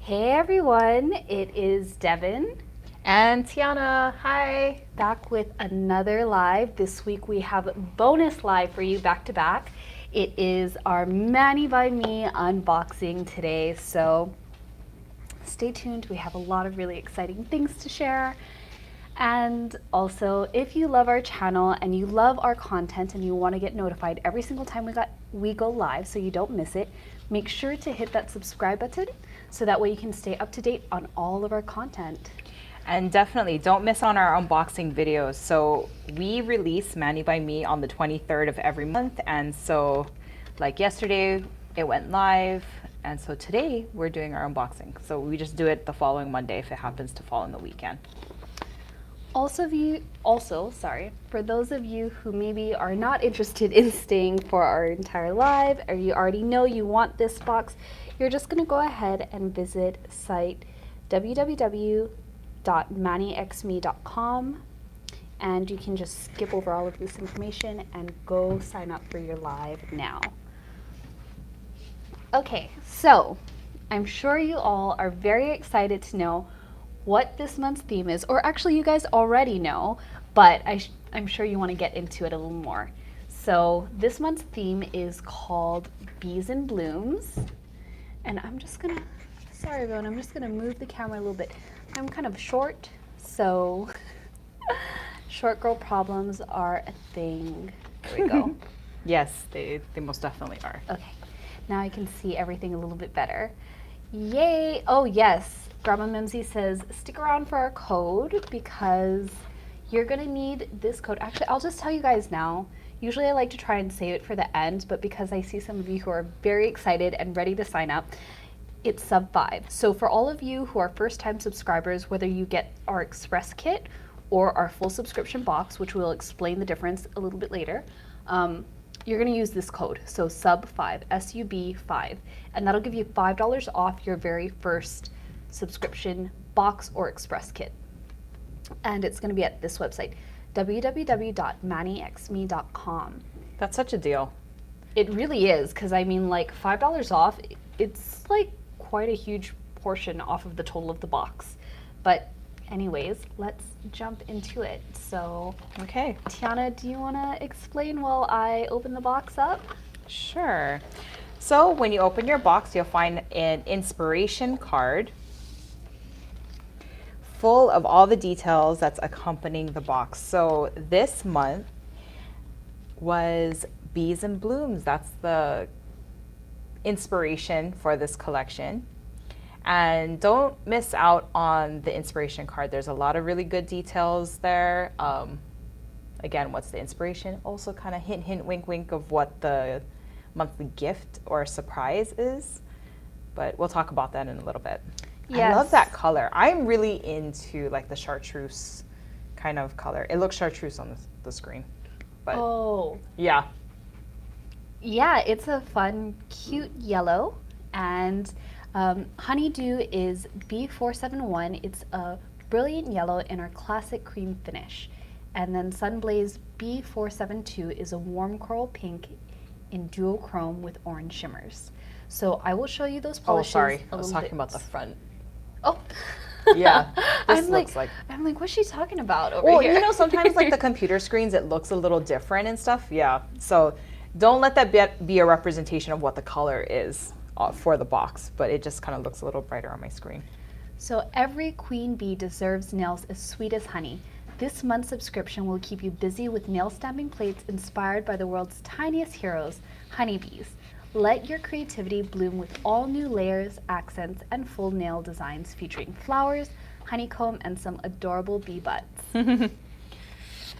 Hey everyone, it is Devin. And Tiana, hi. Back with another live. This week we have a bonus live for you back to back. It is our Mani by Me unboxing today, so stay tuned. We have a lot of really exciting things to share. And also, if you love our channel and you love our content and you want to get notified every single time we go live so you don't miss it, make sure to hit that subscribe button so that way you can stay up to date on all of our content. And definitely don't miss on our unboxing videos. So we release Mani by Me on the 23rd of every month. And so like yesterday, it went live. And so today we're doing our unboxing. So we just do it the following Monday if it happens to fall in the weekend. For those of you who maybe are not interested in staying for our entire live, or you already know you want this box, you're just going to go ahead and visit site www.manixme.com, and you can just skip over all of this information and go sign up for your live now. Okay, so I'm sure you all are very excited to know what this month's theme is, or actually you guys already know, but I'm sure you want to get into it a little more. So this month's theme is called Bees and Blooms, and I'm just gonna move the camera a little bit. I'm kind of short, so short girl problems are a thing. There we go. Yes, they most definitely are. Okay, now I can see everything a little bit better. Yay! Oh yes. Grandma Mimsy says, stick around for our code because you're gonna need this code. Actually, I'll just tell you guys now. Usually I like to try and save it for the end, but because I see some of you who are very excited and ready to sign up, it's sub 5. So for all of you who are first time subscribers, whether you get our Express kit or our full subscription box, which we'll explain the difference a little bit later, you're gonna use this code. So sub 5, SUB 5, and that'll give you $5 off your very first subscription box or express kit. And it's going to be at this website, www.manixme.com. That's such a deal. It really is, because I mean, like $5 off, it's like quite a huge portion off of the total of the box. But anyways, let's jump into it. So, okay. Tiana, do you want to explain while I open the box up? Sure. So when you open your box, you'll find an inspiration card full of all the details that's accompanying the box. So this month was Bees and Blooms. That's the inspiration for this collection. And don't miss out on the inspiration card. There's a lot of really good details there. Again, what's the inspiration? Also kind of hint, hint, wink, wink of what the monthly gift or surprise is. But we'll talk about that in a little bit. Yes. I love that color. I'm really into like the chartreuse kind of color. It looks chartreuse on the screen. But oh. Yeah. Yeah, it's a fun, cute yellow. And Honeydew is B471. It's a brilliant yellow in our classic cream finish. And then Sunblaze B472 is a warm coral pink in duochrome with orange shimmers. So I will show you those polishes. Oh, sorry. I was talking about the front. Oh. Yeah. This I'm looks I'm like, what's she talking about over well, here? You know, sometimes like the computer screens, it looks a little different and stuff. Yeah. So don't let that be a representation of what the color is for the box, but it just kind of looks a little brighter on my screen. So every queen bee deserves nails as sweet as honey. This month's subscription will keep you busy with nail stamping plates inspired by the world's tiniest heroes, honeybees. Let your creativity bloom with all new layers, accents, and full nail designs featuring flowers, honeycomb, and some adorable bee butts.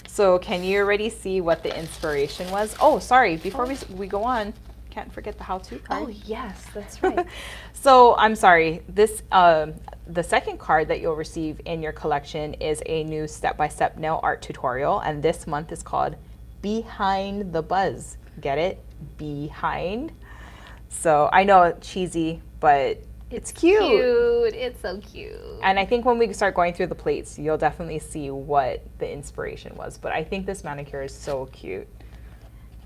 So can you already see what the inspiration was? Oh, sorry, before we go on, can't forget the how-to card. Oh, yes, that's right. So I'm sorry, this the second card that you'll receive in your collection is a new step-by-step nail art tutorial, and this month is called Behind the Buzz. Get it? Behind. So I know it's cheesy, but it's cute. It's so cute. And I think when we start going through the plates, you'll definitely see what the inspiration was. But I think this manicure is so cute.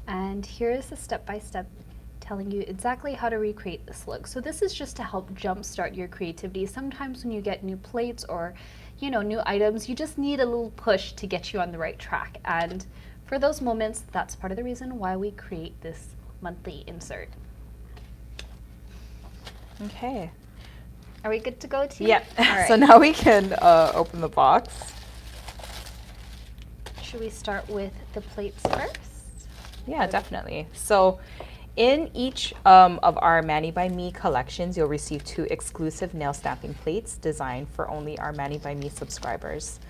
And here is the step-by-step telling you exactly how to recreate this look. So this is just to help jumpstart your creativity. Sometimes when you get new plates or, you know, new items, you just need a little push to get you on the right track. And for those moments, that's part of the reason why we create this monthly insert. Okay. Are we good to go, T? Yep. All right. So now we can open the box. Should we start with the plates first? Yeah, definitely. So in each of our Mani by Me collections, you'll receive 2 exclusive nail stamping plates designed for only our Mani by Me subscribers.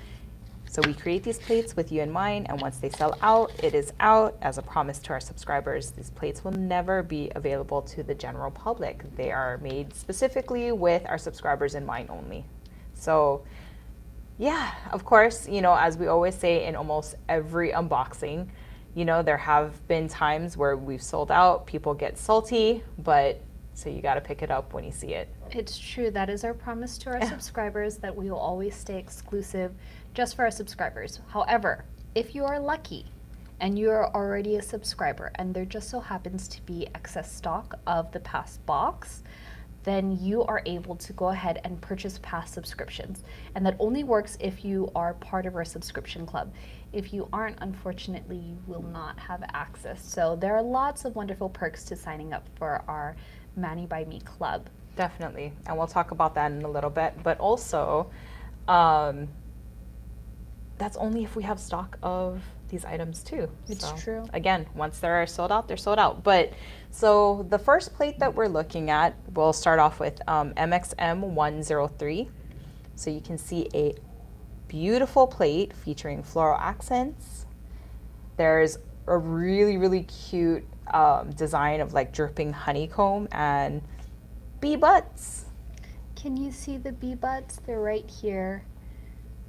So we create these plates with you in mind, and once they sell out, it is out. As a promise to our subscribers, these plates will never be available to the general public. They are made specifically with our subscribers in mind only. So yeah, of course, you know, as we always say in almost every unboxing, you know, there have been times where we've sold out, people get salty, but so you got to pick it up when you see it. It's true. That is our promise to our subscribers, that we will always stay exclusive just for our subscribers. However, if you are lucky and you are already a subscriber and there just so happens to be excess stock of the past box, then you are able to go ahead and purchase past subscriptions. And that only works if you are part of our subscription club. If you aren't, unfortunately, you will not have access. So there are lots of wonderful perks to signing up for our Mani by Me club. Definitely, and we'll talk about that in a little bit, but also that's only if we have stock of these items too. It's So, true. Again, once they're sold out, they're sold out. But so the first plate that we're looking at, we'll start off with MXM 103. So you can see a beautiful plate featuring floral accents. There's a really, really cute design of like dripping honeycomb and bee butts. Can you see the bee butts? They're right here.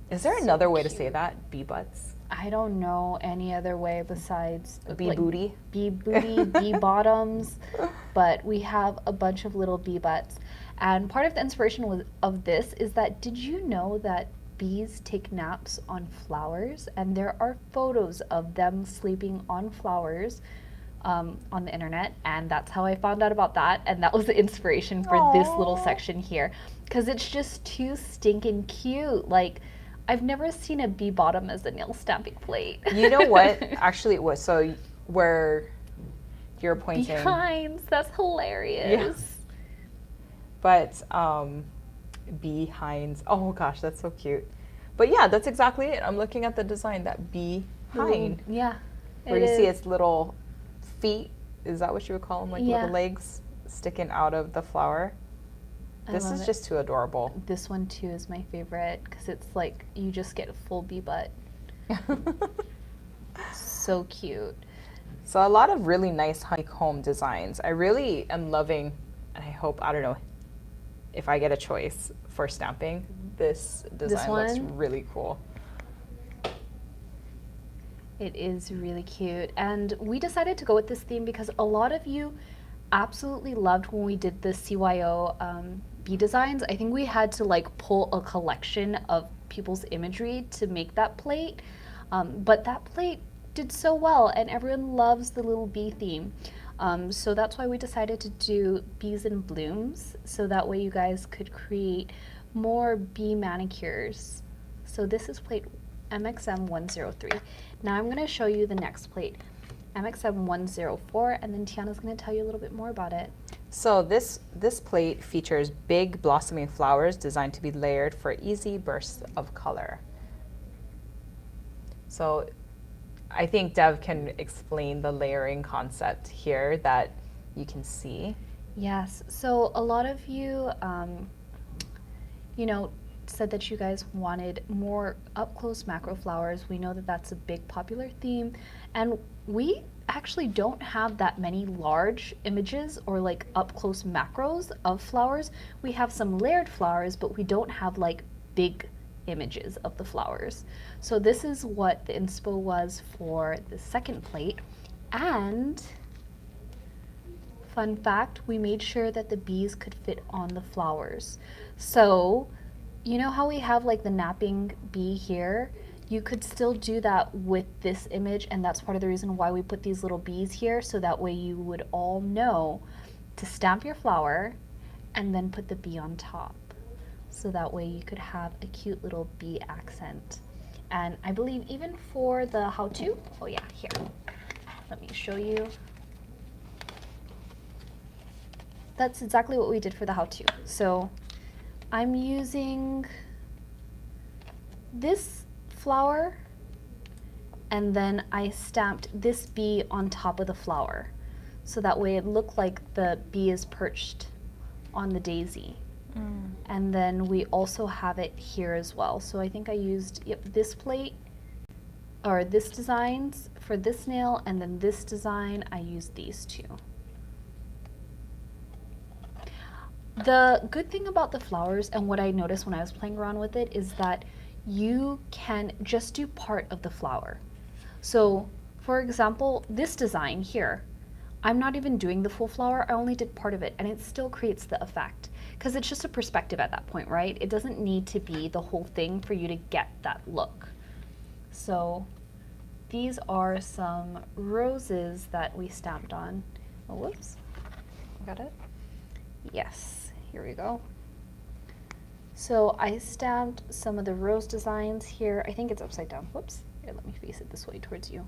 Is there So another way to say cute. that? Bee butts? I don't know any other way besides Bee booty? bee booty, bee bottoms, but we have a bunch of little bee butts. And part of the inspiration of this is that, did you know that bees take naps on flowers? And there are photos of them sleeping on flowers on the internet, and that's how I found out about that, and that was the inspiration for this little Aw. section here, because it's just too stinking cute. Like, I've never seen a bee bottom as a nail stamping plate. You know what? Actually, it was. So where you're pointing. Behinds, that's hilarious. But behinds. Oh gosh, that's so cute. But yeah, that's exactly it. I'm looking at the design, that behind, Yeah. where you see its little feet. Is that what you would call them? Like Yeah. little legs sticking out of the flower. This love is it. just too adorable. This one too is my favorite because it's like you just get a full bee butt. So cute. So a lot of really nice honeycomb designs. I really am loving, and I hope, I don't know, if I get a choice for stamping, this design looks one? really cool. It is really cute. And we decided to go with this theme because a lot of you absolutely loved when we did the CYO bee designs. I think we had to like pull a collection of people's imagery to make that plate. But that plate did so well and everyone loves the little bee theme. So that's why we decided to do bees in blooms, so that way you guys could create more bee manicures. So this is plate MXM 103. Now I'm going to show you the next plate, MXM 104, and then Tiana's going to tell you a little bit more about it. So this plate features big blossoming flowers designed to be layered for easy bursts of color. So I think Dev can explain the layering concept here that you can see. Yes, so a lot of you, you know, said that you guys wanted more up-close macro flowers. We know that that's a big popular theme, and we actually don't have that many large images or like up-close macros of flowers. We have some layered flowers, but we don't have like big images of the flowers. So this is what the inspo was for the second plate. And fun fact, we made sure that the bees could fit on the flowers. So you know how we have like the napping bee here? you could still do that with this image, and that's part of the reason why we put these little bees here, so that way you would all know to stamp your flower and then put the bee on top. So that way you could have a cute little bee accent. And I believe even for the how-to, oh yeah, here, let me show you. That's exactly what we did for the how-to. So I'm using this flower, and then I stamped this bee on top of the flower. So that way it looked like the bee is perched on the daisy. And then we also have it here as well. So I think I used this plate, or this designs for this nail, and then this design, I used these two. The good thing about the flowers, and what I noticed when I was playing around with it, is that you can just do part of the flower. So for example, this design here, I'm not even doing the full flower, I only did part of it, and it still creates the effect. Because it's just a perspective at that point, right? It doesn't need to be the whole thing for you to get that look. So these are some roses that we stamped on. Oh, whoops, got it? Yes, here we go. So I stamped some of the rose designs here. I think it's upside down. Whoops, here, let me face it this way towards you.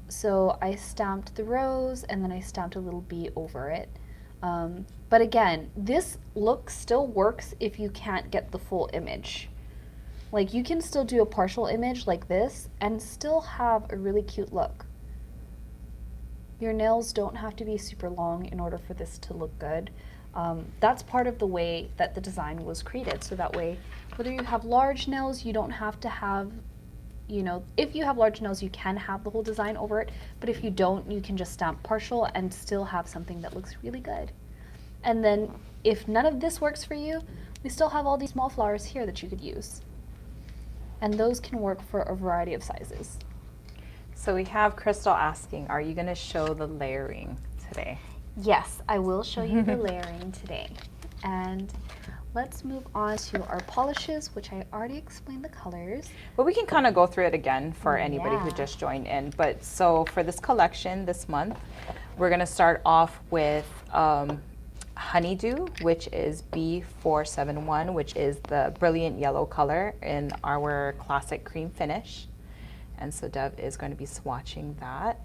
So I stamped the rose, and then I stamped a little bee over it. But again, this look still works if you can't get the full image. Like, you can still do a partial image like this and still have a really cute look. Your nails don't have to be super long in order for this to look good. That's part of the way that the design was created. So that way, whether you have large nails, you don't have to have, you know, if you have large nails, you can have the whole design over it, but if you don't, you can just stamp partial and still have something that looks really good. And then if none of this works for you, we still have all these small flowers here that you could use. And those can work for a variety of sizes. So we have Crystal asking, are you going to show the layering today? Yes, I will show you the layering today. And let's move on to our polishes, which I already explained the colors. But we can kind of go through it again for anybody who Yeah. just joined in. But so for this collection this month, we're going to start off with Honeydew, which is B471, which is the brilliant yellow color in our classic cream finish. And so Dev is going to be swatching that.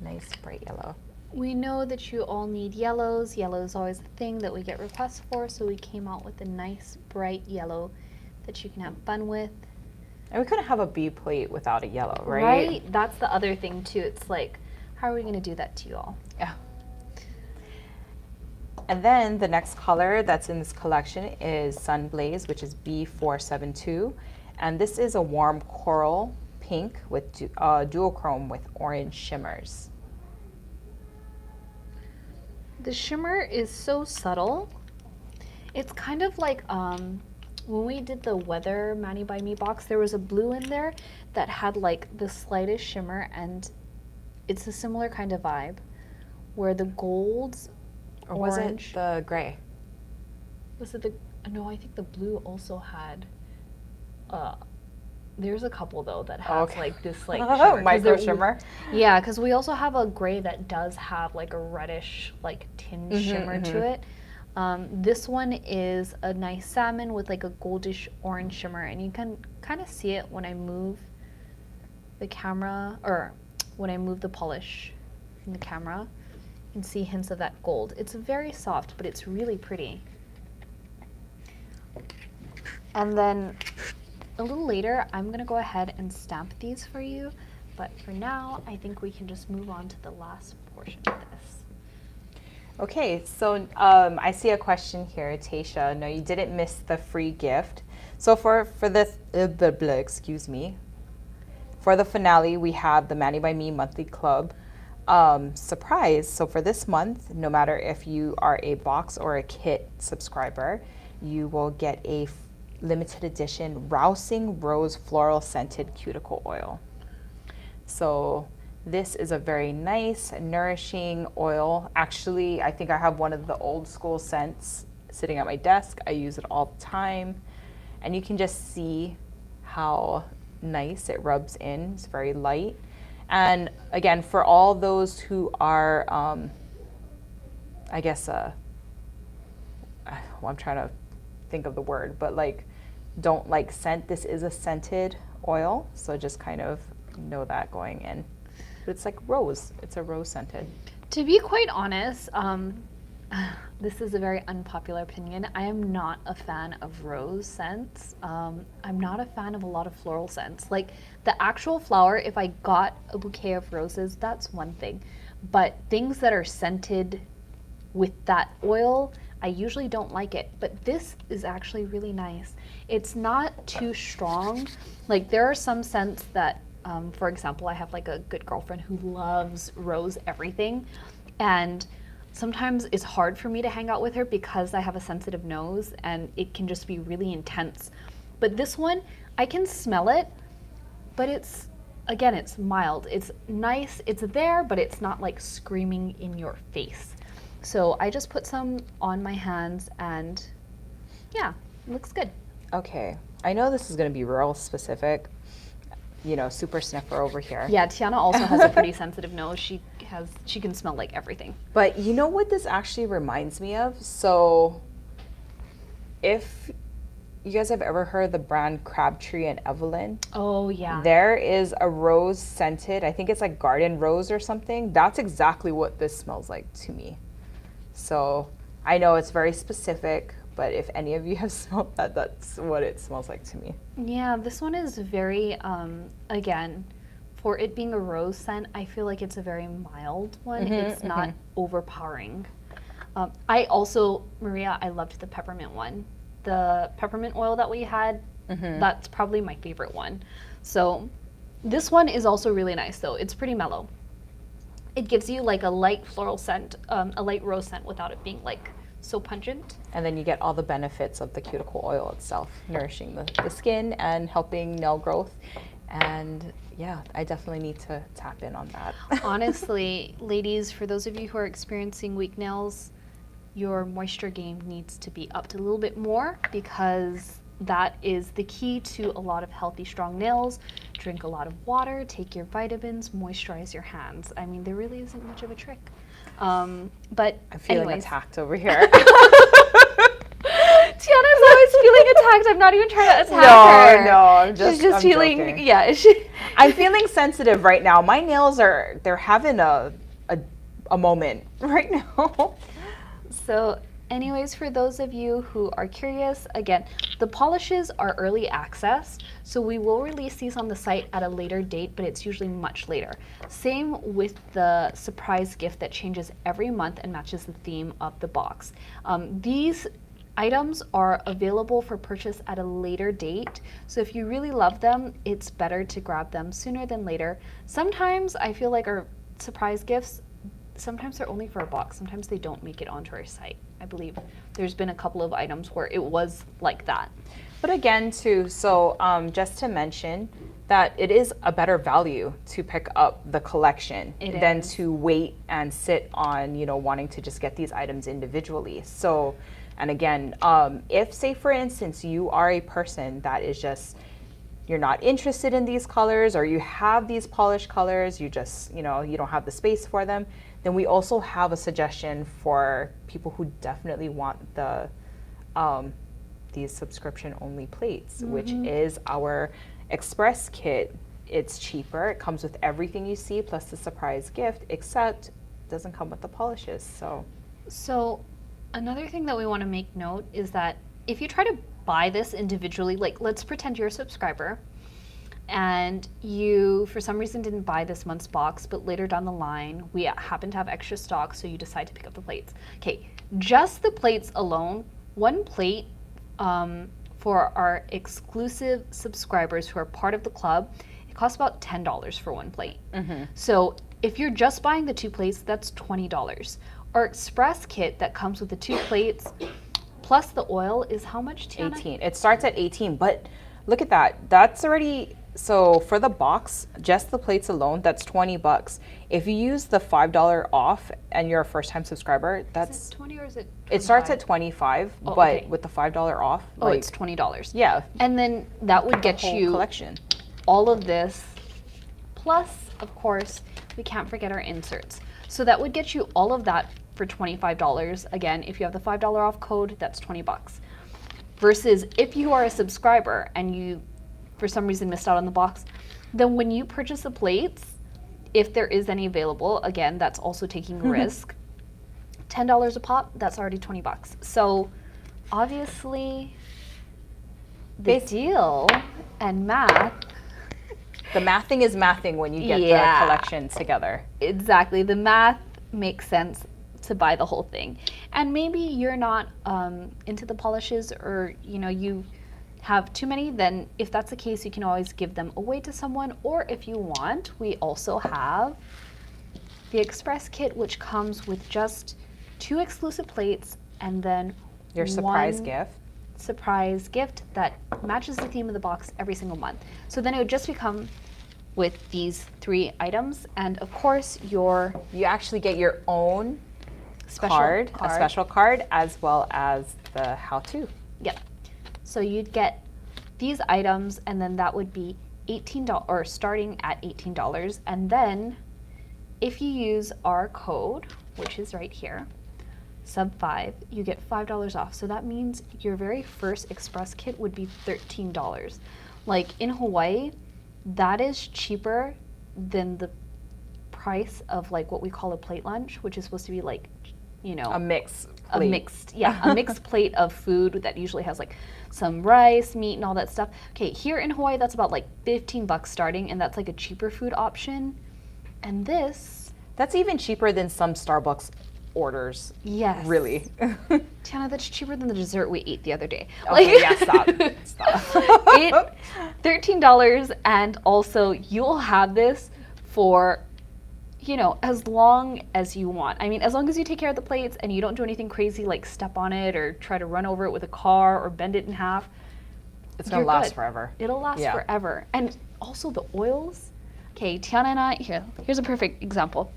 Nice bright yellow. We know that you all need yellows. Yellow is always a thing that we get requests for, so we came out with a nice bright yellow that you can have fun with. And we couldn't have a bee plate without a yellow, right? Right? That's the other thing too. It's like, how are we going to do that to you all? Yeah. And then the next color that's in this collection is Sun Blaze, which is B472. And this is a warm coral pink with duochrome with orange shimmers. The shimmer is so subtle. It's kind of like when we did the Weather Mani by Me box, there was a blue in there that had like the slightest shimmer, and it's a similar kind of vibe where the golds, Or was orange. it the gray? Was it the, no, I think the blue also had, there's a couple though that have Okay. like this like shimmer. 'Cause Micro there- shimmer? Yeah, because we also have a gray that does have like a reddish like tinge shimmer to it. This one is a nice salmon with like a goldish orange shimmer, and you can kind of see it when I move the camera, or when I move the polish from the camera. You can see hints of that gold. It's very soft, but it's really pretty. And then a little later, I'm gonna go ahead and stamp these for you. But for now, I think we can just move on to the last portion of this. Okay, so I see a question here, Tasha. No, you didn't miss the free gift. So for this, excuse me, for the finale, we have the Mani by Me monthly club surprise. So for this month, no matter if you are a box or a kit subscriber, you will get a limited edition Rousing Rose Floral Scented Cuticle Oil. So This is a very nice, nourishing oil. Actually, I think I have one of the old school scents sitting at my desk. I use it all the time. And you can just see how nice it rubs in. It's very light. And again, for all those who are, I guess, well, I'm trying to think of the word, but like don't like scent, this is a scented oil. So just kind of know that going in. But it's like rose. It's a rose scented. To be quite honest, this is a very unpopular opinion. I am not a fan of rose scents. I'm not a fan of a lot of floral scents. Like the actual flower, if I got a bouquet of roses, that's one thing. But things that are scented with that oil, I usually don't like it. But this is actually really nice. It's not too strong. Like there are some scents that, for example, I have like a good girlfriend who loves rose everything. And sometimes it's hard for me to hang out with her because I have a sensitive nose and it can just be really intense. But this one, I can smell it, but it's, again, it's mild. It's nice, it's there, but it's not like screaming in your face. So I just put some on my hands and yeah, it looks good. Okay, I know this is gonna be real specific, you know, super sniffer over here. Yeah, Tiana also has a pretty sensitive nose. She can smell like everything. But you know what this actually reminds me of? So if you guys have ever heard the brand Crabtree and Evelyn, Oh yeah. there is a rose scented, I think it's like garden rose or something. That's exactly what this smells like to me. So I know it's very specific, but if any of you have smelled that, that's what it smells like to me. Yeah, this one is very, again, for it being a rose scent, I feel like it's a very mild one. It's not overpowering. I also, Maria, I loved the peppermint one. The peppermint oil that we had, that's probably my favorite one. So this one is also really nice though. It's pretty mellow. It gives you like a light floral scent, a light rose scent without it being like so pungent. And then you get all the benefits of the cuticle oil itself, nourishing the skin and helping nail growth. And yeah, I definitely need to tap in on that. Honestly, ladies, for those of you who are experiencing weak nails, your moisture game needs to be upped a little bit more because that is the key to a lot of healthy, strong nails. Drink a lot of water, take your vitamins, moisturize your hands. I mean, there really isn't much of a trick. But I'm feeling anyways. attacked over here. Tiana's always feeling attacked. I'm not even trying to attack her. No, I'm just, She's just I'm feeling, joking. yeah. I'm feeling sensitive right now. My nails they're having a moment right now. So anyways, for those of you who are curious, again, the polishes are early access, so we will release these on the site at a later date, but it's usually much later. Same with the surprise gift that changes every month and matches the theme of the box. These items are available for purchase at a later date, so if you really love them, it's better to grab them sooner than later. Sometimes I feel like our surprise gifts, sometimes they're only for a box, sometimes they don't make it onto our site. I believe there's been a couple of items where it was like that. But again, too, so just to mention that it is a better value to pick up the collection than to wait and sit on, you know, wanting to just get these items individually. So, and again, if, say, for instance, you are a person that is just, you're not interested in these colors, or you have these polished colors, you just, you know, you don't have the space for them, then we also have a suggestion for people who definitely want the these subscription only plates, which is our express kit. It's cheaper, it comes with everything you see plus the surprise gift, except it doesn't come with the polishes. So Another thing that we want to make note is that if you try to buy this individually, like let's pretend you're a subscriber and you for some reason didn't buy this month's box, but later down the line we happen to have extra stock, so you decide to pick up the plates. Okay, just the plates alone, one plate for our exclusive subscribers who are part of the club, it costs about $10 for one plate. So if you're just buying the 2 plates, that's $20. Our express kit that comes with the 2 plates plus the oil is how much, Tiana? 18. It starts at 18, but look at that. That's already So for the box, just the plates alone, that's $20. If you use the $5 off and you're a first-time subscriber, that's Is it 20 or is it 25? it starts at 25, Oh, but okay. with the $5 off, Oh, like it's $20. yeah, And then that would get whole you collection. all of this, plus, of course, we can't forget our inserts. So that would get you all of that for $25. Again, if you have the $5 off code, that's $20. Versus if you are a subscriber and you, for some reason, missed out on the box, then when you purchase the plates, if there is any available, again, that's also taking a risk. $10 a pop, that's already $20. So obviously, the deal and math. The mathing is mathing when you get Yeah. the collection together. Exactly. The math makes sense to buy the whole thing. And maybe you're not into the polishes, or you have too many, then if that's the case, you can always give them away to someone. Or if you want, we also have the Express kit, which comes with just 2 exclusive plates and then Your surprise one gift. surprise gift that matches the theme of the box every single month. So then it would just become with these 3 items, and of course You actually get your own special card, a special card, as well as the how-to. Yep. So you'd get these items, and then that would be $18, or starting at $18. And then if you use our code, which is right here, sub5, you get $5 off. So that means your very first Express kit would be $13. Like in Hawaii, that is cheaper than the price of like what we call a plate lunch, which is supposed to be like, A mix a plate. mixed plate of food that usually has like some rice, meat, and all that stuff. Okay, here in Hawaii, that's about like $15 starting, and that's like a cheaper food option. And this, That's even cheaper than some Starbucks orders. yes, Really. Tiana, that's cheaper than the dessert we ate the other day. Okay, yeah, stop. Stop. $13, and also you'll have this for as long as you want. I mean, as long as you take care of the plates and you don't do anything crazy like step on it or try to run over it with a car or bend it in half. It's gonna you're last good. forever. It'll last Yeah. forever. And also the oils. Okay, Tiana and I, here's a perfect example.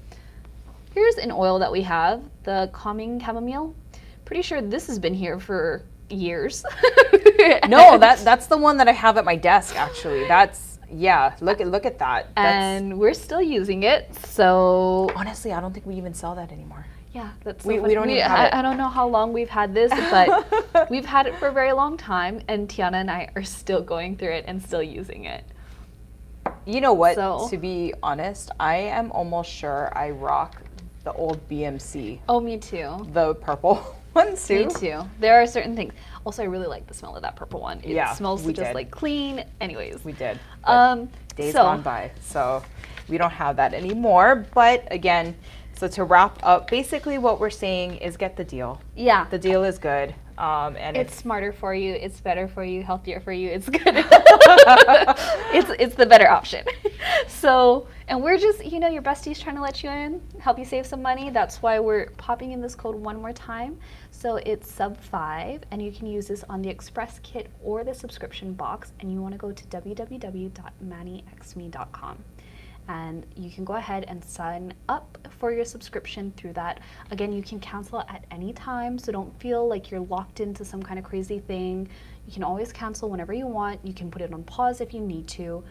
Here's an oil that we have, the Calming Chamomile. Pretty sure this has been here for years. No, that's the one that I have at my desk actually. Look at that. And we're still using it, so Honestly, I don't think we even sell that anymore. yeah, that's so We funny. don't even have it. I don't know how long we've had this, but we've had it for a very long time, and Tiana and I are still going through it and still using it. You know what? So- To be honest, I am almost sure I rock the old BMC, Oh, me too. the purple ones too. Me too. There are certain things. Also, I really like the smell of that purple one. It Yeah, smells we just did. like clean. Anyways. We did. but days so gone by, so we don't have that anymore. But again, so to wrap up, basically what we're saying is get the deal. yeah, The deal is good, and it's it's smarter for you. It's better for you. Healthier for you. It's good. it's the better option. So, and we're just your besties trying to let you in, help you save some money. That's why we're popping in this code one more time. So it's sub5, and you can use this on the Express kit or the subscription box. And you want to go to www.manixme.com. And you can go ahead and sign up for your subscription through that. Again, you can cancel at any time, so don't feel like you're locked into some kind of crazy thing. You can always cancel whenever you want. You can put it on pause if you need to.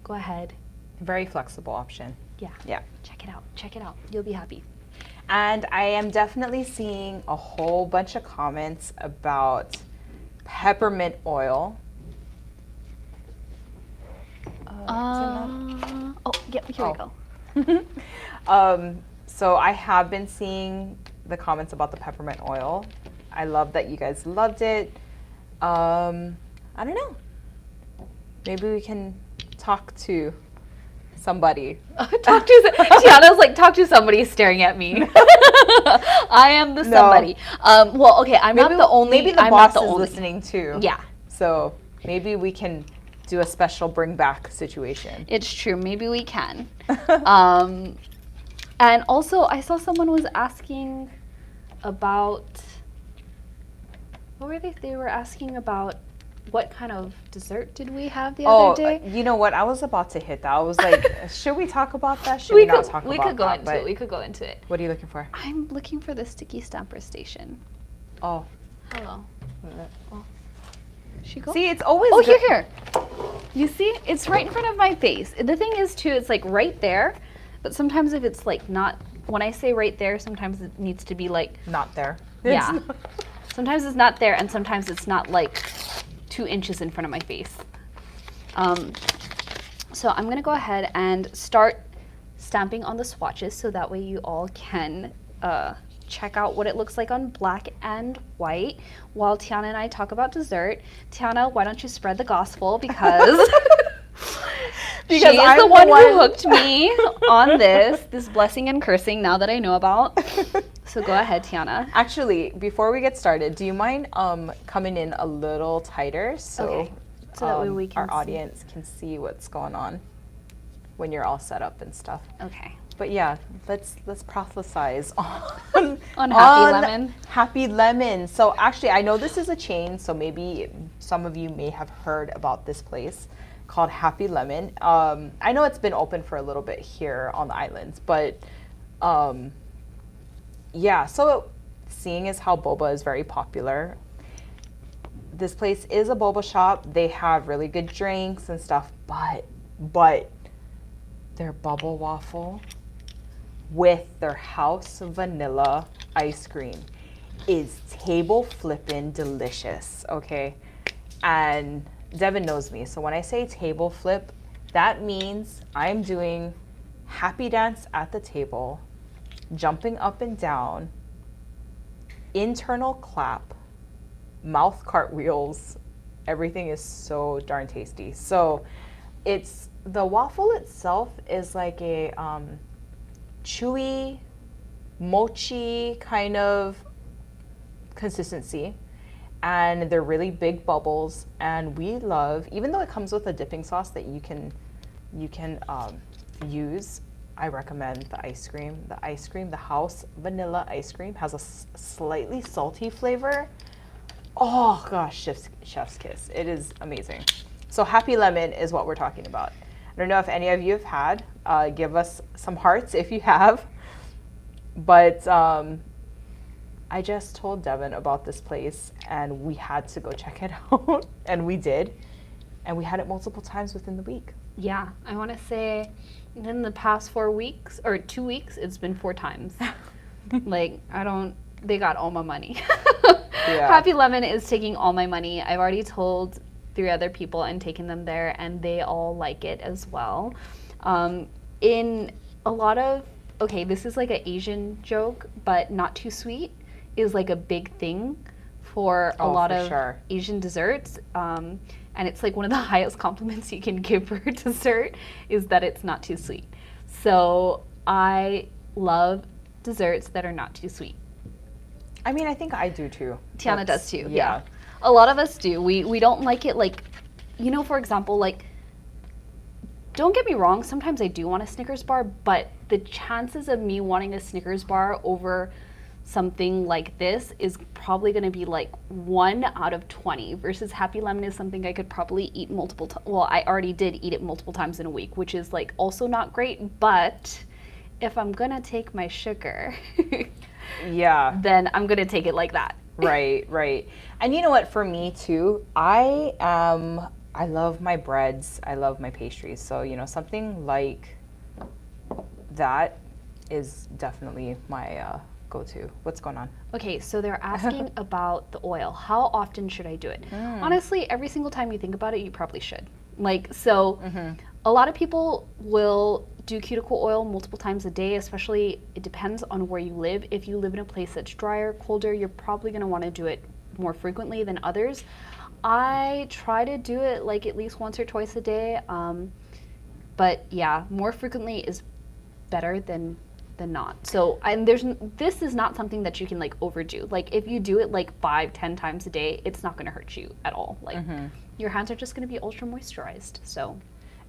Go ahead. very flexible option. Yeah. Yeah. Check it out. Check it out. You'll be happy. And I am definitely seeing a whole bunch of comments about peppermint oil. Yeah, here we go. So I have been seeing the comments about the peppermint oil. I love that you guys loved it. I don't know. Maybe we can talk to somebody. Tiana's like, talk to somebody staring at me. I am the somebody. Well, okay, I'm not the only. Maybe the I'm boss not the is only. listening too. Yeah. So maybe we can do a special bring back situation. It's true. Maybe we can. And also, I saw someone was asking about. What were they? They were asking about what kind of dessert did we have the Oh, other day? you know what? I was about to hit that. I was like, should we talk about that? Should we not talk we about could go that? into it. We could go into it. What are you looking for? I'm looking for the sticky stamper station. Oh. Hello. She go? See, it's always Oh, good. here. You see? It's right in front of my face. The thing is, too, it's like right there. But sometimes if it's like not, when I say right there, sometimes it needs to be like, Not there. yeah. Sometimes it's not there, and sometimes it's not like 2 inches in front of my face. So I'm gonna go ahead and start stamping on the swatches so that way you all can check out what it looks like on black and white while Tiana and I talk about dessert. Tiana, why don't you spread the gospel because she is I'm the one who hooked me on this blessing and cursing now that I know about. So go ahead, Tiana. Actually, before we get started, do you mind coming in a little tighter so, Okay. So that way we can our see. audience can see what's going on when you're all set up and stuff. Okay. But yeah, let's prophesize on Happy Lemon. Happy Lemon. So actually, I know this is a chain, so maybe some of you may have heard about this place called Happy Lemon. I know it's been open for a little bit here on the islands, but yeah. So seeing as how boba is very popular, this place is a boba shop. They have really good drinks and stuff, but their bubble waffle with their house vanilla ice cream is table flippin' delicious, okay? And Devin knows me, so when I say table flip, that means I'm doing happy dance at the table, jumping up and down, internal clap, mouth cartwheels. Everything is so darn tasty. So it's, the waffle itself is like a chewy, mochi kind of consistency, and they're really big bubbles. And we love, even though it comes with a dipping sauce that you can use, I recommend the ice cream. The ice cream, the house vanilla ice cream, has a slightly salty flavor. Oh gosh, chef's kiss. It is amazing. So Happy Lemon is what we're talking about. I don't know if any of you have had. Give us some hearts if you have. But I just told Devin about this place, and we had to go check it out, and we did. And we had it multiple times within the week. Yeah, I want to say in the past 4 weeks or 2 weeks, it's been 4 times. Like, they got all my money. Yeah. Happy Lemon is taking all my money. I've already told 3 other people and taken them there, and they all like it as well. In a lot of, okay, this is like an Asian joke, but not too sweet is like a big thing for a lot of sure. Asian desserts. And it's like one of the highest compliments you can give for a dessert is that it's not too sweet. So I love desserts that are not too sweet. I mean, I think I do too. Tiana does too, Yeah. A lot of us do. We don't like it like, for example, like, don't get me wrong, sometimes I do want a Snickers bar, but the chances of me wanting a Snickers bar over something like this is probably going to be like 1 out of 20 versus Happy Lemon is something I could probably eat multiple times. Well, I already did eat it multiple times in a week, which is like also not great, but if I'm going to take my sugar, Yeah. then I'm going to take it like that. Right. And you know what, for me too, I love my breads, I love my pastries. So, something like that is definitely my go-to. What's going on? Okay, so they're asking about the oil. How often should I do it? Honestly, every single time you think about it, you probably should. Like, so a lot of people will do cuticle oil multiple times a day, especially it depends on where you live. If you live in a place that's drier, colder, you're probably gonna wanna do it more frequently than others. I try to do it like at least once or twice a day. But yeah, more frequently is better than not. So, and this is not something that you can like overdo. Like if you do it like 5-10 times a day, it's not gonna hurt you at all. Like your hands are just gonna be ultra moisturized, so.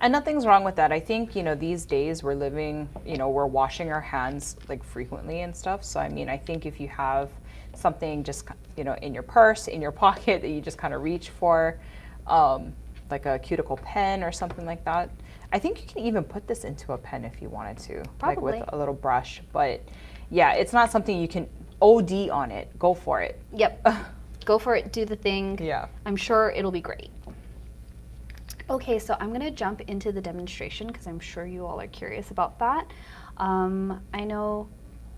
And nothing's wrong with that. I think, these days we're living, we're washing our hands like frequently and stuff. So, I mean, I think if you have something just, in your purse, in your pocket that you just kind of reach for, like a cuticle pen or something like that. I think you can even put this into a pen if you wanted to, Probably. like with a little brush. But yeah, it's not something you can OD on it. Go for it. Yep. Go for it. Do the thing. Yeah. I'm sure it'll be great. Okay, so I'm going to jump into the demonstration because I'm sure you all are curious about that. I know,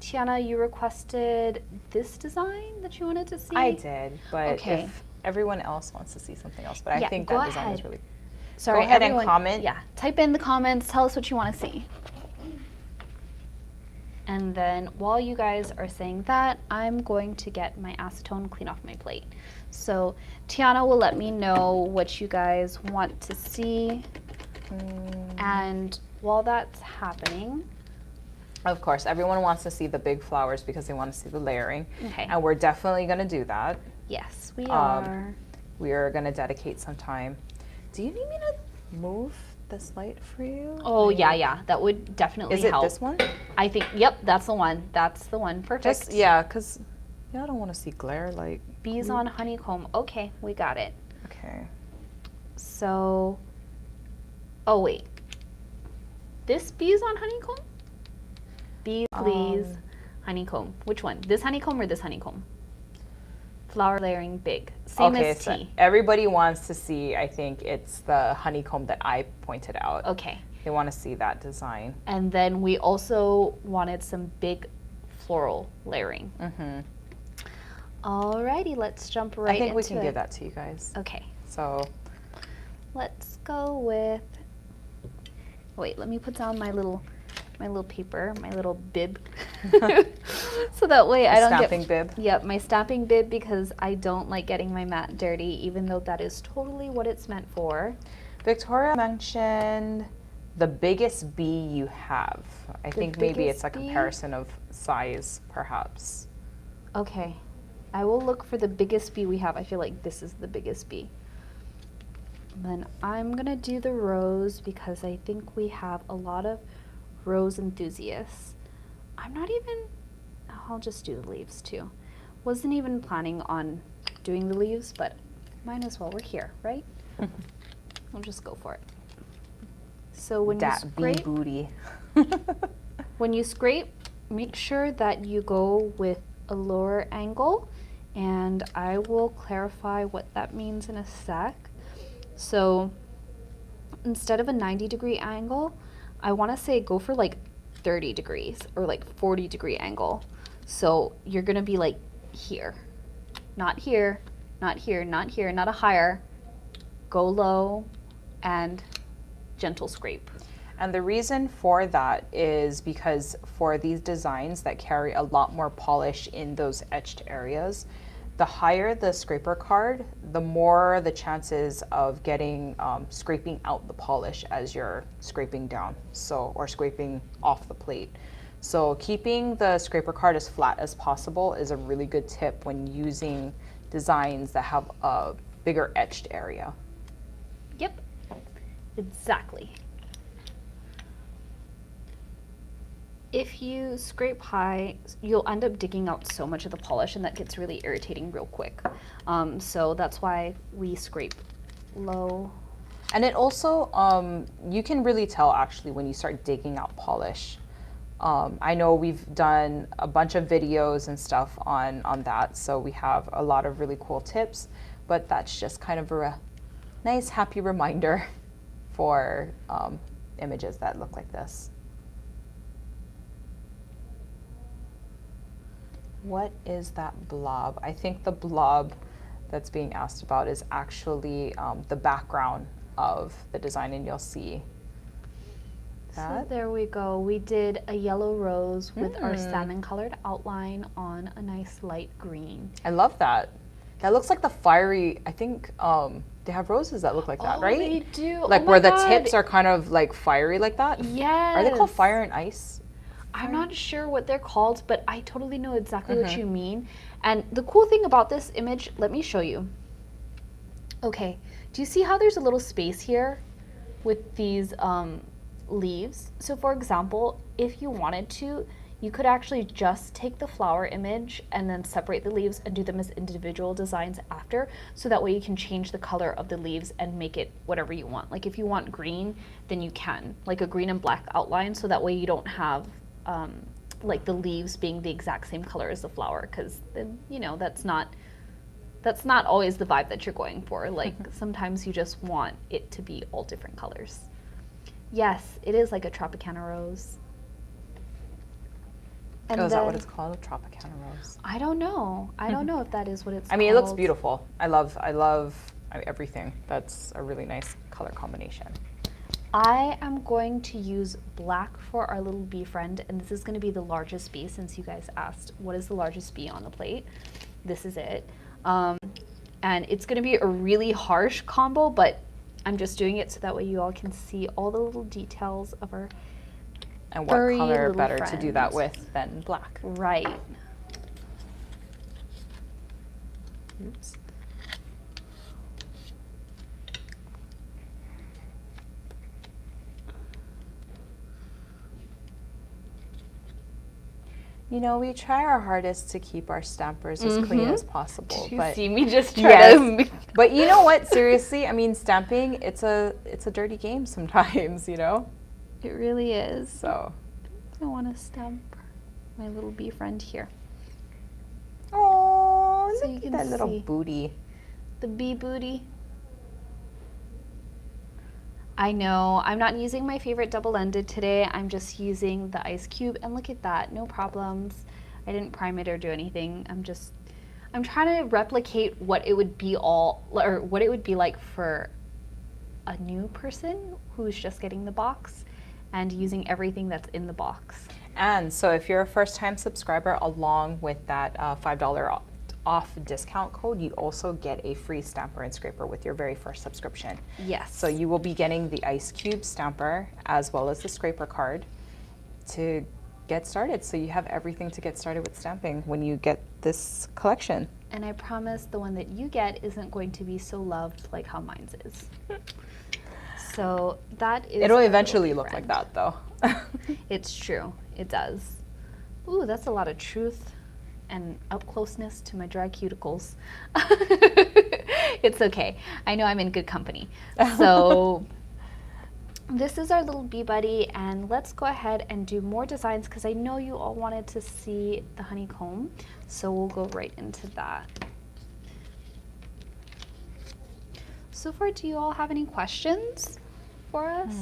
Tiana, you requested this design that you wanted to see? I did, but Okay. if everyone else wants to see something else, but I Yeah, think go that design is ahead. really Sorry, Go ahead everyone, and comment. Yeah, type in the comments, tell us what you want to see. And then while you guys are saying that, I'm going to get my acetone clean off my plate. So Tiana will let me know what you guys want to see. And while that's happening, Of course, everyone wants to see the big flowers because they want to see the layering. okay, And we're definitely going to do that. yes, we are. We are going to dedicate some time. Do you need me to move this light for you? Oh, yeah, that would definitely Is it help. this one? I think, yep, that's the one. That's the one. Perfect. Just, yeah, because I don't want to see glare like. Bees on honeycomb. Okay, we got it. Okay. So, oh wait, this bees on honeycomb? Bees, please, honeycomb. Which one? This honeycomb or this honeycomb? Flower layering big. Same Okay, as so tea. everybody wants to see, I think it's the honeycomb that I pointed out. Okay. They want to see that design. And then we also wanted some big floral layering. Mm-hmm. Alrighty, let's jump right into it. I think we can give that to you guys. Okay, So, let's go with, wait, let me put down my little paper, my little bib. So that way I don't stamping get, bib. Yep, my stamping bib, because I don't like getting my mat dirty, even though that is totally what it's meant for. Victoria mentioned the biggest bee you have. I think maybe it's a biggest bee? comparison of size, perhaps. Okay, I will look for the biggest bee we have. I feel like this is the biggest bee. Then I'm gonna do the rose because I think we have a lot of rose enthusiasts. I'll just do the leaves too. Wasn't even planning on doing the leaves, but might as well. We're here, right? We'll just go for it. So when you That bee scrape, booty. make sure that you go with a lower angle, and I will clarify what that means in a sec. So instead of a 90-degree angle, I want to say go for like 30 degrees or like 40-degree angle. So you're going to be like here, not here, not here, not here, not a higher. Go low and gentle scrape. And the reason for that is because for these designs that carry a lot more polish in those etched areas, the higher the scraper card, the more the chances of getting scraping out the polish as you're scraping down, or scraping off the plate. So keeping the scraper card as flat as possible is a really good tip when using designs that have a bigger etched area. Yep, exactly. If you scrape high, you'll end up digging out so much of the polish, and that gets really irritating real quick. So that's why we scrape low. And it also, you can really tell actually when you start digging out polish. I know we've done a bunch of videos and stuff on that, so we have a lot of really cool tips, but that's just kind of a nice happy reminder for images that look like this. What is that blob? I think the blob that's being asked about is actually the background of the design, and you'll see that. So there we go. We did a yellow rose with our salmon colored outline on a nice light green. I love that. That looks like the fiery, I think they have roses that look like that, right? They do. Like Oh my where the God. tips are kind of like fiery like that. Yes. Are they called fire and ice? I'm not sure what they're called, but I totally know exactly what you mean. And the cool thing about this image, let me show you. Okay, do you see how there's a little space here with these leaves? So for example, if you wanted to, you could actually just take the flower image and then separate the leaves and do them as individual designs after, so that way you can change the color of the leaves and make it whatever you want. Like if you want green, then you can, like a green and black outline, so that way you don't have like the leaves being the exact same color as the flower, because then, you know, that's not always the vibe that you're going for. Like sometimes you just want it to be all different colors. Yes, it is like a Tropicana rose. And is that what then- it's called? A Tropicana rose. I don't know. I don't know if that is what it's I mean, called. it looks beautiful. I love everything. That's a really nice color combination. I am going to use black for our little bee friend, and this is going to be the largest bee, since you guys asked what is the largest bee on the plate. This is it. And it's going to be a really harsh combo, but I'm just doing it so that way you all can see all the little details of our And what furry color little better to do that friend. with than black? Right. Oops. You know, we try our hardest to keep our stampers as clean as possible. Did you but see me just try yes, to... but you know what? Seriously, I mean, stamping, it's a dirty game sometimes, you know? It really is. So. I want to stamp my little bee friend here. Oh, So look you at can that little see. booty. The bee booty. I know, I'm not using my favorite double-ended today. I'm just using the ice cube, and look at that, no problems. I didn't prime it or do anything. I'm trying to replicate what it would be what it would be like for a new person who's just getting the box and using everything that's in the box. And so if you're a first-time subscriber, along with that $5 off discount code, you also get a free stamper and scraper with your very first subscription. Yes. So you will be getting the ice cube stamper as well as the scraper card to get started. So you have everything to get started with stamping when you get this collection. And I promise the one that you get isn't going to be so loved like how mine's is. So that is... It'll our eventually little look like friend. that though. It's true, it does. Ooh, that's a lot of truth and up closeness to my dry cuticles. It's okay. I know I'm in good company. So this is our little bee buddy, and let's go ahead and do more designs because I know you all wanted to see the honeycomb. So we'll go right into that. So far, do you all have any questions for us?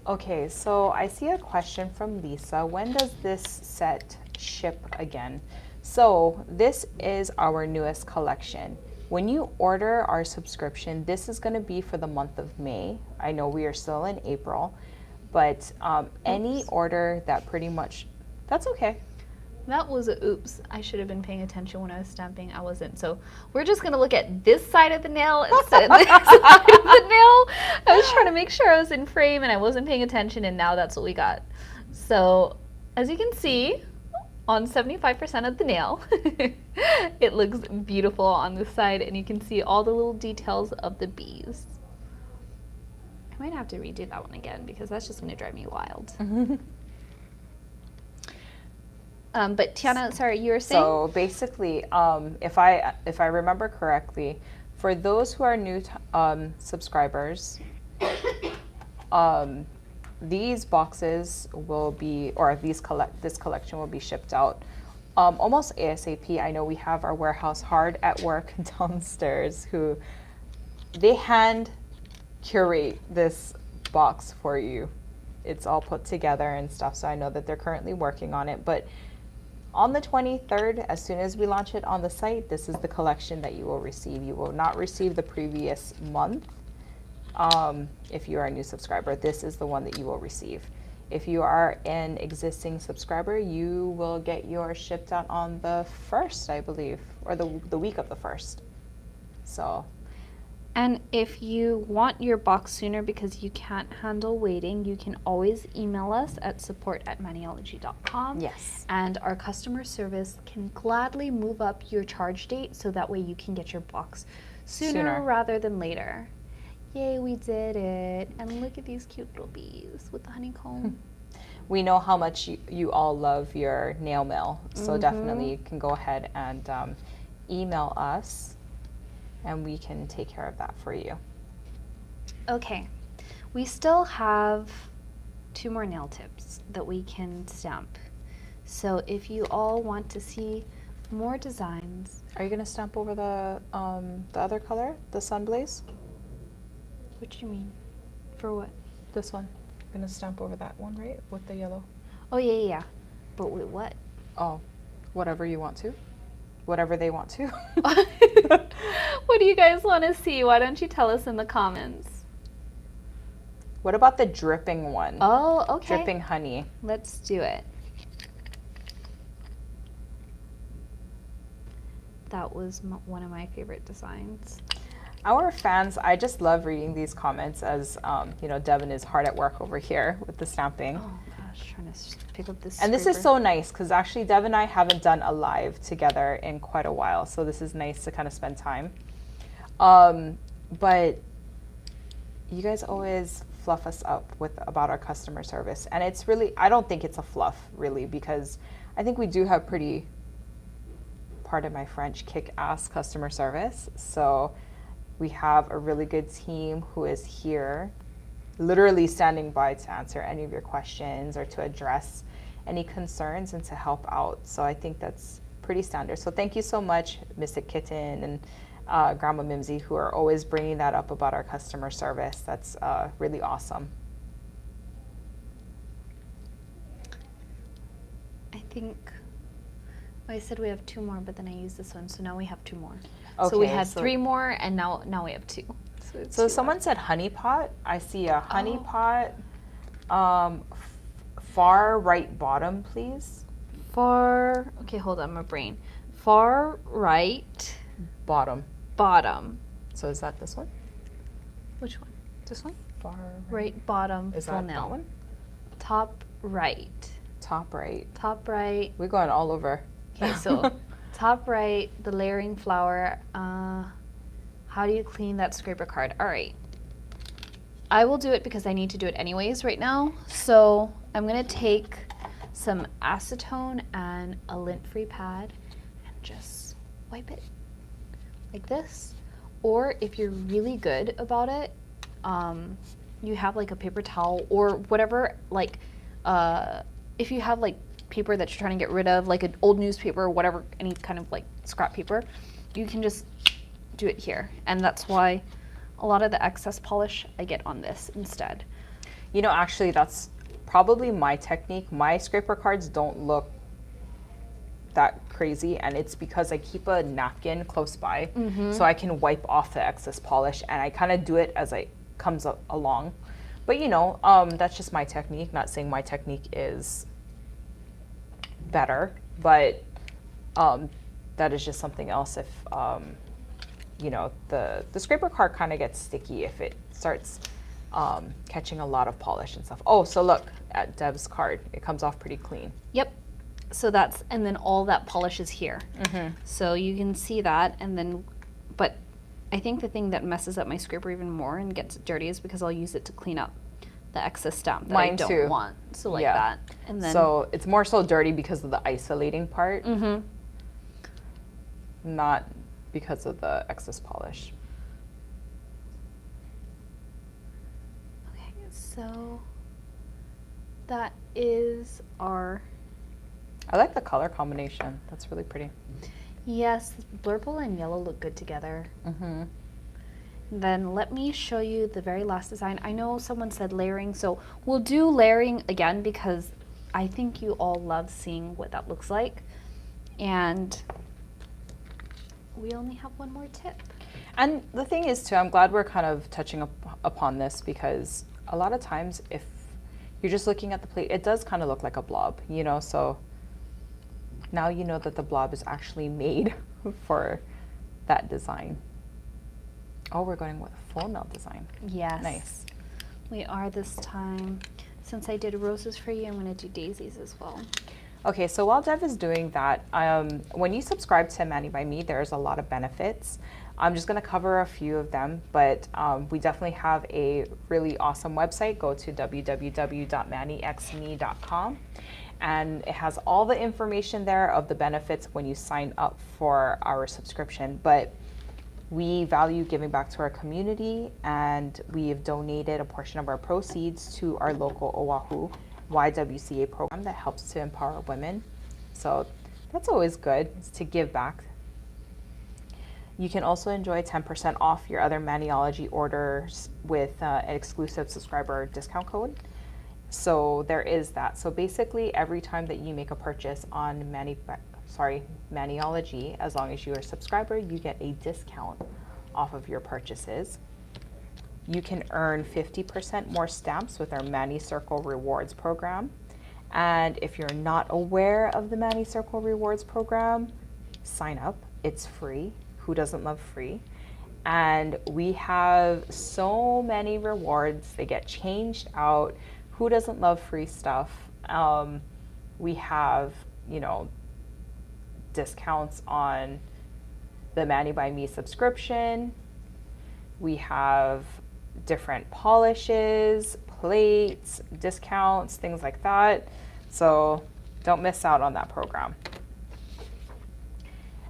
Okay, so I see a question from Lisa. When does this set ship again? So this is our newest collection. When you order our subscription, this is going to be for the month of May. I know we are still in April, but any order that pretty much, that's okay. That was a oops. I should have been paying attention when I was stamping. I wasn't. So we're just going to look at this side of the nail instead of this side of the nail. I was trying to make sure I was in frame and I wasn't paying attention, and now that's what we got. So as you can see, on 75% of the nail, it looks beautiful on this side, and you can see all the little details of the bees. I might have to redo that one again because that's just going to drive me wild. But Tiana, sorry, you were saying? So basically, if I remember correctly, for those who are new subscribers, these boxes will be, or this collection will be shipped out almost ASAP. I know we have our warehouse hard at work downstairs who they hand curate this box for you. It's all put together and stuff, so I know that they're currently working on it. But on the 23rd, as soon as we launch it on the site, this is the collection that you will receive. You will not receive the previous month. If you are a new subscriber, this is the one that you will receive. If you are an existing subscriber, you will get yours shipped out on the 1st, I believe, or the week of the 1st. So. And if you want your box sooner because you can't handle waiting, you can always email us at support@maniology.com. Yes. And our customer service can gladly move up your charge date so that way you can get your box sooner. rather than later. Yay, we did it. And look at these cute little bees with the honeycomb. We know how much you all love your nail mail, so Mm-hmm. definitely you can go ahead and email us, and we can take care of that for you. Okay, we still have 2 more nail tips that we can stamp. So if you all want to see more designs, Are you gonna stamp over the other color, the Sun Blaze? what do you mean? For what? This one. Gonna stamp over that one, right, with the yellow? Oh yeah. But with what? Oh, whatever you want to, whatever they want to. What do you guys want to see? Why don't you tell us in the comments? What about the dripping one? Oh, okay. Dripping honey. Let's do it. That was one of my favorite designs. Our fans, I just love reading these comments as, you know, Devin is hard at work over here with the stamping. Oh gosh, trying to pick up this. And this is scraper. so nice because actually Devin and I haven't done a live together in quite a while. So this is nice to kind of spend time. But you guys always fluff us up about our customer service. And it's really, I don't think it's a fluff really, because I think we do have pretty, pardon my French, kick-ass customer service. So we have a really good team who is here, literally standing by to answer any of your questions or to address any concerns and to help out. So I think that's pretty standard. So thank you so much, Mystic Kitten and Grandma Mimsy, who are always bringing that up about our customer service. That's really awesome. I think I said we have 2 more, but then I used this one, so now we have 2 more. Okay, so we had 3 more, and now we have 2. So someone said honey pot. I see a honey pot. Far right bottom, please. Far. Okay, hold on, my brain. Far right Bottom. bottom. So is that this one? Which one? This one? Far Right bottom. Is full that nail. that one? Top right. Top right. Top right. We're going all over. Okay, so top right, the layering flower. How do you clean that scraper card? All right. I will do it because I need to do it anyways right now. So I'm gonna take some acetone and a lint-free pad and just wipe it like this. Or if you're really good about it, you have like a paper towel or whatever, like if you have like paper that you're trying to get rid of, like an old newspaper or whatever, any kind of like scrap paper, you can just do it here. And that's why a lot of the excess polish I get on this instead. You know, actually, that's probably my technique. My scraper cards don't look that crazy, and it's because I keep a napkin close by so I can wipe off the excess polish, and I kind of do it as it comes along. But you know, that's just my technique. Not saying my technique is better, but that is just something else. If you know, the scraper card kind of gets sticky if it starts catching a lot of polish and stuff. Oh, so look at Deb's card, it comes off pretty clean. Yep. So that's, and then all that polish is here. So you can see that, and then, but I think the thing that messes up my scraper even more and gets it dirty is because I'll use it to clean up the excess stamp that I Mine don't too. want. So like Yeah. that. And then So it's more so dirty because of the isolating part, not because of the excess polish. okay, so that is our, I like the color combination. That's really pretty. yes, blurple and yellow look good together. Then let me show you the very last design. I know someone said layering, so we'll do layering again because I think you all love seeing what that looks like. And we only have one more tip. And the thing is too, I'm glad we're kind of touching upon this because a lot of times if you're just looking at the plate, it does kind of look like a blob, you know, so now you know that the blob is actually made for that design. Oh, we're going with a full nail design. Yes. Nice. We are this time. Since I did roses for you, I'm going to do daisies as well. Okay, so while Dev is doing that, when you subscribe to Mani by Me, there's a lot of benefits. I'm just going to cover a few of them, but we definitely have a really awesome website. Go to www.manixme.com, and it has all the information there of the benefits when you sign up for our subscription. But we value giving back to our community, and we have donated a portion of our proceeds to our local Oahu YWCA program that helps to empower women. So that's always good, to give back. You can also enjoy 10% off your other Maniology orders with an exclusive subscriber discount code. So there is that. So basically, every time that you make a purchase on Maniology, as long as you're a subscriber, you get a discount off of your purchases. You can earn 50% more stamps with our Mani Circle Rewards program. And if you're not aware of the Mani Circle Rewards program, sign up. It's free. Who doesn't love free? And we have so many rewards. They get changed out. Who doesn't love free stuff? We have, discounts on the Mani by Me subscription. We have different polishes, plates, discounts, things like that. So don't miss out on that program.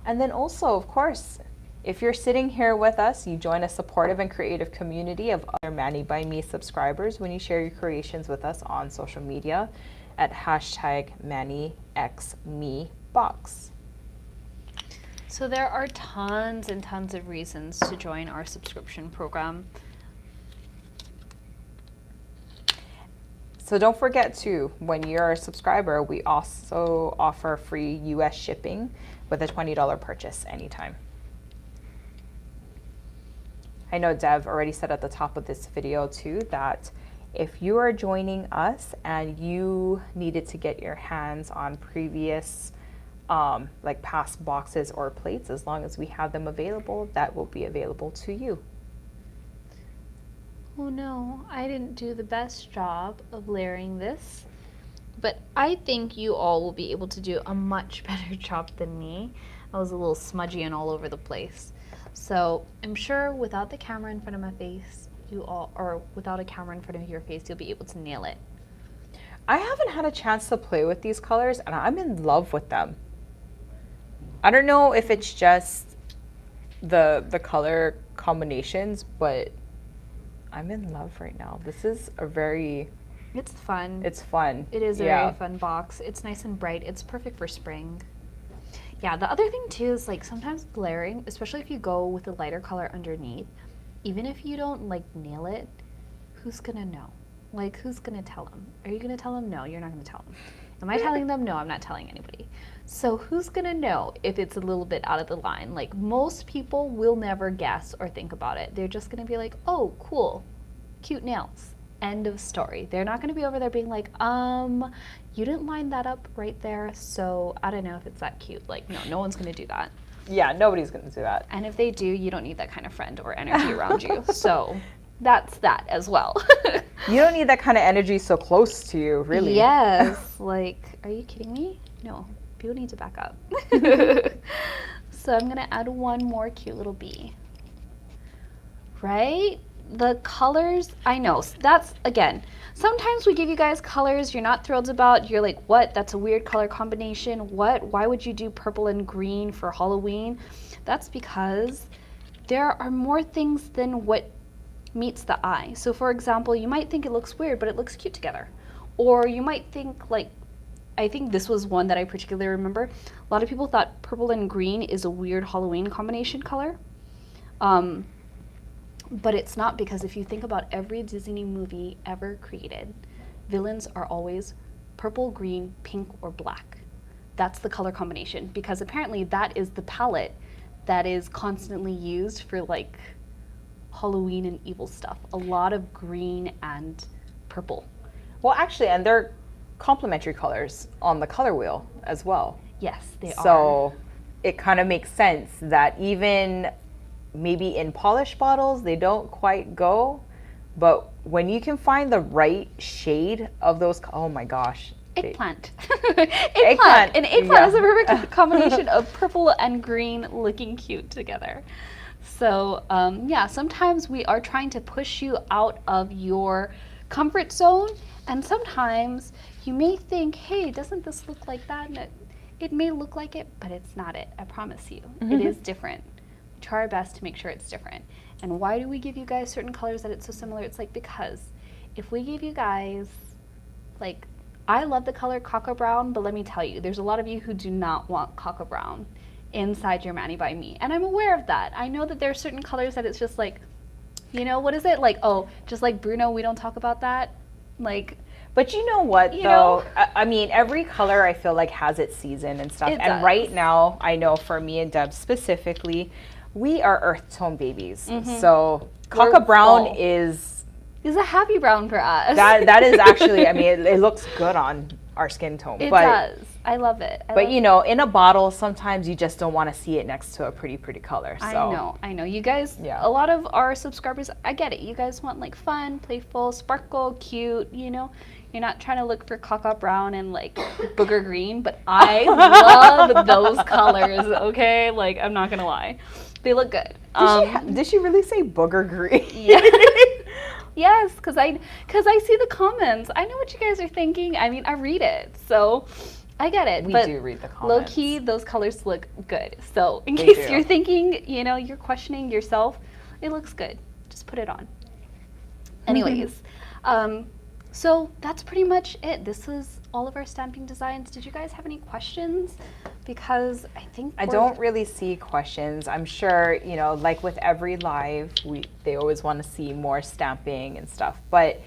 And then also, of course, if you're sitting here with us, you join a supportive and creative community of other Mani by Me subscribers when you share your creations with us on social media at #ManiXMeBox. So there are tons and tons of reasons to join our subscription program. So don't forget to, when you're a subscriber, we also offer free US shipping with a $20 purchase anytime. I know Dev already said at the top of this video too that if you are joining us and you needed to get your hands on previous like past boxes or plates, as long as we have them available, that will be available to you. Oh no, I didn't do the best job of layering this, but I think you all will be able to do a much better job than me. I was a little smudgy and all over the place. So I'm sure without the camera in front of my face, or without a camera in front of your face, you'll be able to nail it. I haven't had a chance to play with these colors, and I'm in love with them. I don't know if it's just the color combinations, but I'm in love right now. This is It's fun. It's fun. It is a very fun box. It's nice and bright. It's perfect for spring. Yeah, the other thing too is like sometimes layering, especially if you go with a lighter color underneath, even if you don't like nail it, who's gonna know? Like, who's gonna tell them? Are you gonna tell them? No, you're not gonna tell them. Am I telling them? No, I'm not telling anybody. So who's gonna know if it's a little bit out of the line? Like, most people will never guess or think about it. They're just gonna be like, oh, cool, cute nails. End of story. They're not gonna be over there being like, you didn't line that up right there, so I don't know if it's that cute. Like, no one's gonna do that. Yeah, nobody's gonna do that. And if they do, you don't need that kind of friend or energy around you. So that's that as well. You don't need that kind of energy so close to you, really. Yes. Like, are you kidding me? No, people need to back up. So I'm gonna add one more cute little bee. Right? The colors, I know, that's, again, sometimes we give you guys colors you're not thrilled about. You're like, what? That's a weird color combination. What? Why would you do purple and green for Halloween? That's because there are more things than what meets the eye. So for example, you might think it looks weird, but it looks cute together. Or you might think like, I think this was one that I particularly remember. A lot of people thought purple and green is a weird Halloween combination color. But it's not, because if you think about every Disney movie ever created, villains are always purple, green, pink, or black. That's the color combination, because apparently that is the palette that is constantly used for like Halloween and evil stuff. A lot of green and purple. Well, actually, and they're complementary colors on the color wheel as well. Yes, they are. So it kind of makes sense that even maybe in polish bottles, they don't quite go, but when you can find the right shade of those, oh my gosh. Eggplant. Eggplant. An eggplant is a perfect combination of purple and green looking cute together. So yeah, sometimes we are trying to push you out of your comfort zone, and sometimes you may think, hey, doesn't this look like that? And it may look like it, but it's not it. I promise you. It is different. We try our best to make sure it's different. And why do we give you guys certain colors that it's so similar? It's like, because if we give you guys, like, I love the color cocoa brown, but let me tell you, there's a lot of you who do not want cocoa brown inside your Mani by Me. And I'm aware of that. I know that there are certain colors that it's just like, you know, what is it? Like, oh, just like Bruno, we don't talk about that. Like, but you know what, you though? know? I mean, every color I feel like has its season and stuff. It And does. right now, I know for me and Deb specifically, we are earth tone babies. So cocoa brown fall. is a happy brown for us. that is actually, I mean, it looks good on our skin tone. It but, does. I love it. But you know, in a bottle, sometimes you just don't want to see it next to a pretty color. So. I know. You guys, Yeah. a lot of our subscribers, I get it. You guys want like fun, playful, sparkle, cute, you know. You're not trying to look for cocoa brown and like booger green, but I love those colors, okay? Like, I'm not going to lie. They look good. Did she really say booger green? Yeah. Yes, because I see the comments. I know what you guys are thinking. I mean, I read it, so I get it. We but do read the comments. low key, those colors look good. So in They case do. you're thinking, you know, you're questioning yourself, it looks good. Just put it on. Anyways, so that's pretty much it. This is all of our stamping designs. Did you guys have any questions? Because I think I don't really see questions. I'm sure, you know, like with every live, they always want to see more stamping and stuff. But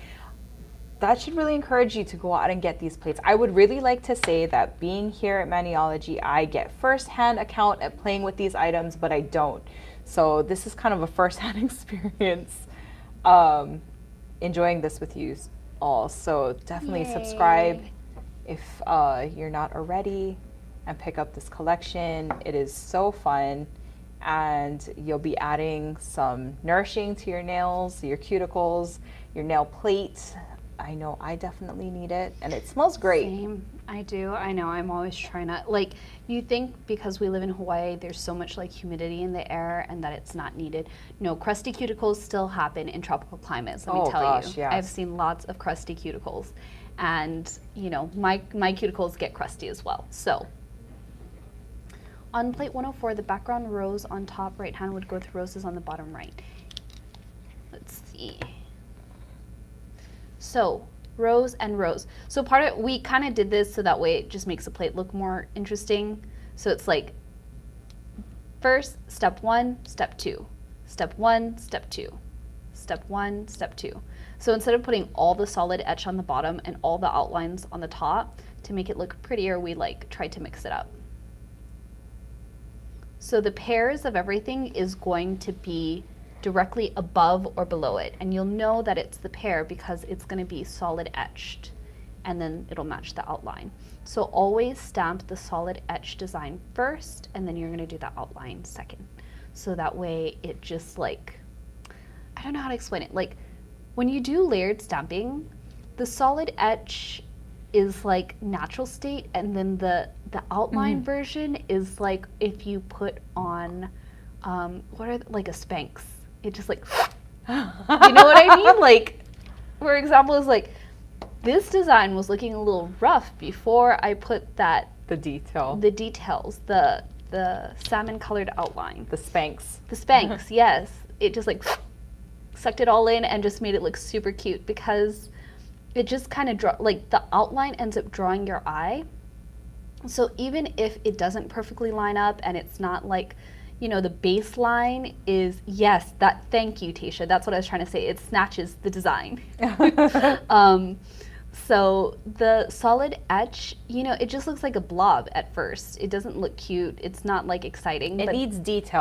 that should really encourage you to go out and get these plates. I would really like to say that being here at Maniology, I get firsthand account at playing with these items, but I don't. So this is kind of a firsthand experience enjoying this with you all. So definitely Yay. Subscribe if you're not already, and pick up this collection. It is so fun, and you'll be adding some nourishing to your nails, your cuticles, your nail plate. I know I definitely need it, and it smells great. Same. I do. I know. I'm always trying to, like, you think because we live in Hawaii, there's so much like humidity in the air and that it's not needed. No, crusty cuticles still happen in tropical climates, let me tell gosh, you. yes. I've seen lots of crusty cuticles, and you know, my cuticles get crusty as well. So on plate 104, the background rose on top right hand would go with roses on the bottom right. Let's see. So rows and rows. So we kind of did this so that way it just makes the plate look more interesting. So it's like first, step 1, step 2, step 1, step 2, step 1, step 2. So instead of putting all the solid etch on the bottom and all the outlines on the top, to make it look prettier, we like tried to mix it up. So the pairs of everything is going to be directly above or below it, and you'll know that it's the pair because it's going to be solid etched, and then it'll match the outline. So always stamp the solid etch design first, and then you're going to do the outline second. So that way it just like, I don't know how to explain it. Like when you do layered stamping, the solid etch is like natural state, and then the outline version is like if you put on like a Spanx. It just like, you know what I mean? Like, for example, is like, this design was looking a little rough before I put the details, the salmon colored outline. The Spanx. The Spanx, yes. It just like sucked it all in and just made it look super cute because it just kind of like the outline ends up drawing your eye. So even if it doesn't perfectly line up and it's not like, you know, the baseline is, yes, thank you, Tasha. That's what I was trying to say. It snatches the design. So the solid etch, you know, it just looks like a blob at first. It doesn't look cute. It's not like exciting. It needs detail.